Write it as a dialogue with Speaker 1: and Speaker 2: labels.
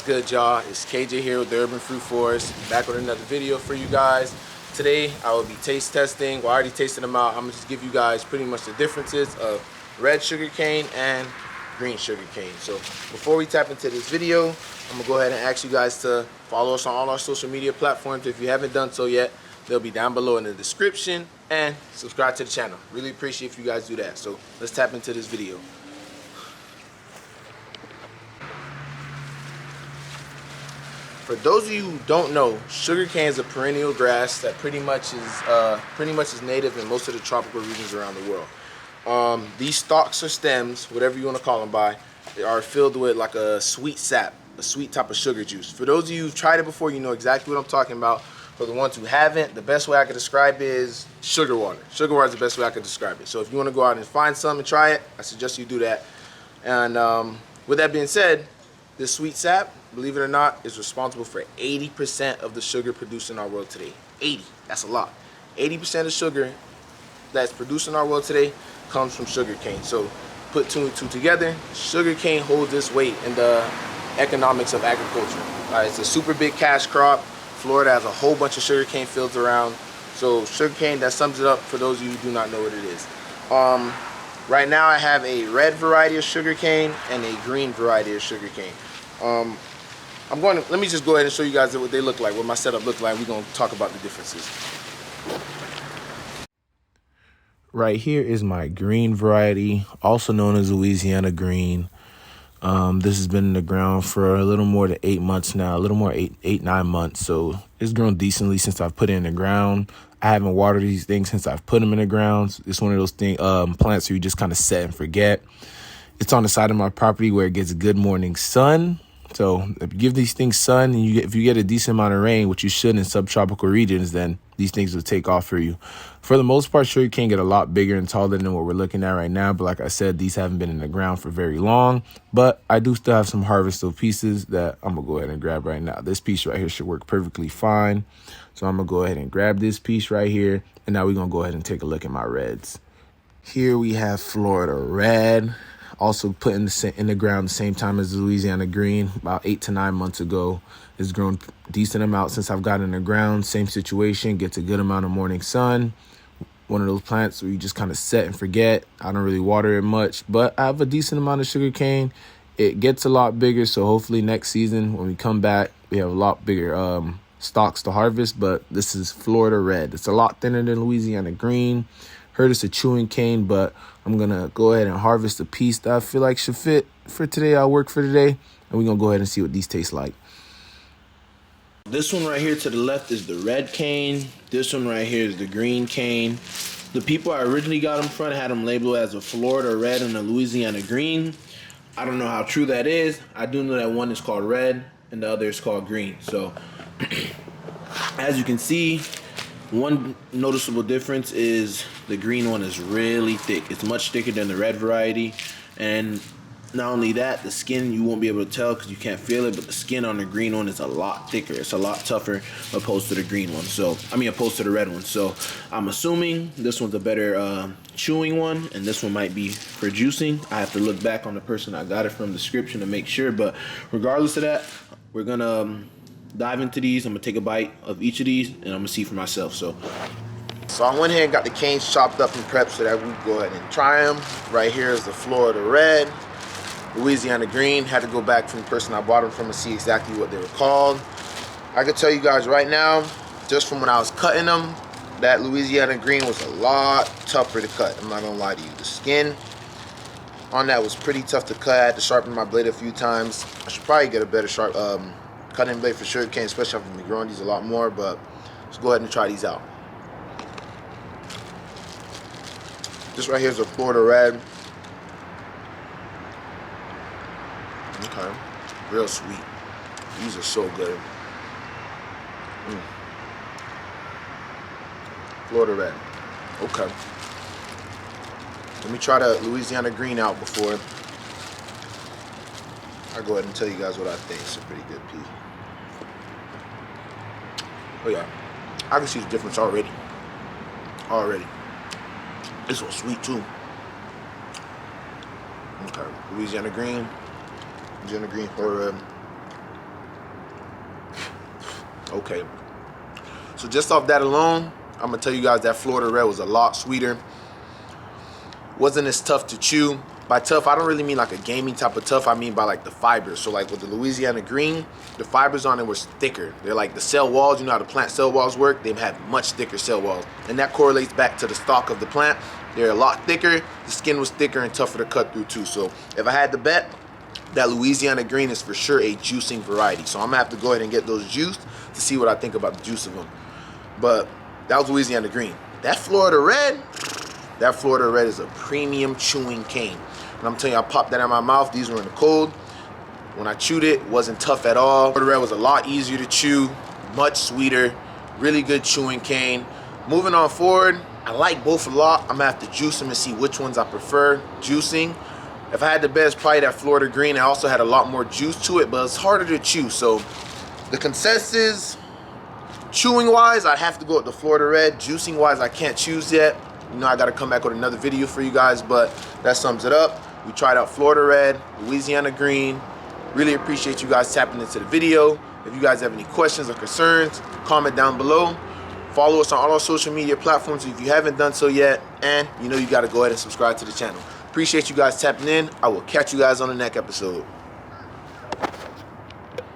Speaker 1: good, y'all? It's KJ here with the Urban Fruit Forest, back with another video for you guys. Today I will be taste testing. Well, I already tasted them out. I'm gonna just give you guys pretty much the differences of red sugarcane and green sugarcane. So before we tap into this video, I'm gonna go ahead and ask you guys to follow us on all our social media platforms. If you haven't done so yet, they'll be down below in the description, and subscribe to the channel. Really appreciate if you guys do that. So let's tap into this video. For those of you who don't know, sugarcane is a perennial grass that pretty much is native in most of the tropical regions around the world. These stalks or stems, whatever you want to call them by, they are filled with like a sweet sap, a sweet type of sugar juice. For those of you who've tried it before, you know exactly what I'm talking about. For the ones who haven't, the best way I could describe it is sugar water. Sugar water is the best way I could describe it. So if you want to go out and find some and try it, I suggest you do that. And with that being said, this sweet sap, believe it or not, is responsible for 80% of the sugar produced in our world today. 80, that's a lot. 80% of sugar that's produced in our world today comes from sugarcane. So put two and two together, sugarcane holds its weight in the economics of agriculture. It's a super big cash crop. Florida has a whole bunch of sugarcane fields around. So sugarcane, that sums it up for those of you who do not know what it is. Right now I have a red variety of sugarcane and a green variety of sugarcane. Let me just go ahead and show you guys what they look like, what my setup looks like. We're going to talk about the differences. Right here is my green variety, also known as Louisiana Green. This has been in the ground for a little more than 8 months now, a little more, 9 months. So it's grown decently since I've put it in the ground. I haven't watered these things since I've put them in the ground. It's one of those plants where you just kind of set and forget. It's on the side of my property where it gets good morning sun. So if you give these things sun, and if you get a decent amount of rain, which you should in subtropical regions, then these things will take off for you. For the most part, sure, you can get a lot bigger and taller than what we're looking at right now. But like I said, these haven't been in the ground for very long. But I do still have some harvestable pieces that I'm going to go ahead and grab right now. This piece right here should work perfectly fine. So I'm going to go ahead and grab this piece right here. And now we're going to go ahead and take a look at my reds. Here we have Florida Red. Also put in the ground the same time as the Louisiana Green, about 8 to 9 months ago. It's grown decent amount since I've got it in the ground. Same situation, gets a good amount of morning sun. One of those plants where you just kind of set and forget. I don't really water it much, but I have a decent amount of sugarcane. It gets a lot bigger, so hopefully next season when we come back, we have a lot bigger stalks to harvest. But this is Florida Red. It's a lot thinner than Louisiana Green. Heard it's a chewing cane, but I'm going to go ahead and harvest a piece that I feel like should fit for today. I'll work for today, and we're going to go ahead and see what these taste like. This one right here to the left is the red cane. This one right here is the green cane. The people I originally got them from had them labeled as a Florida Red and a Louisiana Green. I don't know how true that is. I do know that one is called red and the other is called green. So as you can see, one noticeable difference is the green one is really thick. It's much thicker than the red variety. And not only that, the skin, you won't be able to tell because you can't feel it, but the skin on the green one is a lot thicker. It's a lot tougher opposed to the green one. Opposed to the red one. So I'm assuming this one's a better chewing one, and this one might be for juicing. I have to look back on the person I got it from, description, to make sure. But regardless of that, we're gonna dive into these. I'm gonna take a bite of each of these and I'm gonna see for myself. So I went ahead and got the canes chopped up and prepped so that we can go ahead and try them. Right here is the Florida Red. Louisiana Green, had to go back from the person I bought them from to see exactly what they were called. I can tell you guys right now, just from when I was cutting them, that Louisiana Green was a lot tougher to cut. I'm not gonna lie to you. The skin on that was pretty tough to cut. I had to sharpen my blade a few times. I should probably get a better sharp cutting blade for sugarcane, especially after I've been growing these a lot more, but let's go ahead and try these out. This right here is a Florida Red. Okay, real sweet. These are so good. Florida Red. Okay. Let me try the Louisiana Green out before I go ahead and tell you guys what I think. It's a pretty good piece. Oh yeah, I can see the difference already. This one's sweet too. Okay, Louisiana Green, Florida Red. Okay. So just off that alone, I'm gonna tell you guys that Florida Red was a lot sweeter. Wasn't as tough to chew. By tough, I don't really mean like a gaming type of tough. I mean by like the fibers. So like with the Louisiana Green, the fibers on it was thicker. They're like the cell walls. You know how the plant cell walls work? They have much thicker cell walls. And that correlates back to the stalk of the plant. They're a lot thicker. The skin was thicker and tougher to cut through too. So if I had to bet, that Louisiana Green is for sure a juicing variety. So I'm gonna have to go ahead and get those juiced to see what I think about the juice of them. But that was Louisiana Green. That Florida Red is a premium chewing cane. And I'm telling you, I popped that in my mouth. These were in the cold. When I chewed it, it wasn't tough at all. Florida Red was a lot easier to chew, much sweeter, really good chewing cane. Moving on forward, I like both a lot. I'm gonna have to juice them and see which ones I prefer juicing. If I had to bet, it's probably that Florida Green. It also had a lot more juice to it, but it's harder to chew. So the consensus, chewing wise, I'd have to go with the Florida Red. Juicing wise, I can't choose yet. You know, I gotta come back with another video for you guys, but that sums it up. We tried out Florida Red, Louisiana Green. Really appreciate you guys tapping into the video. If you guys have any questions or concerns, comment down below. Follow us on all our social media platforms if you haven't done so yet. And you know you gotta go ahead and subscribe to the channel. Appreciate you guys tapping in. I will catch you guys on the next episode.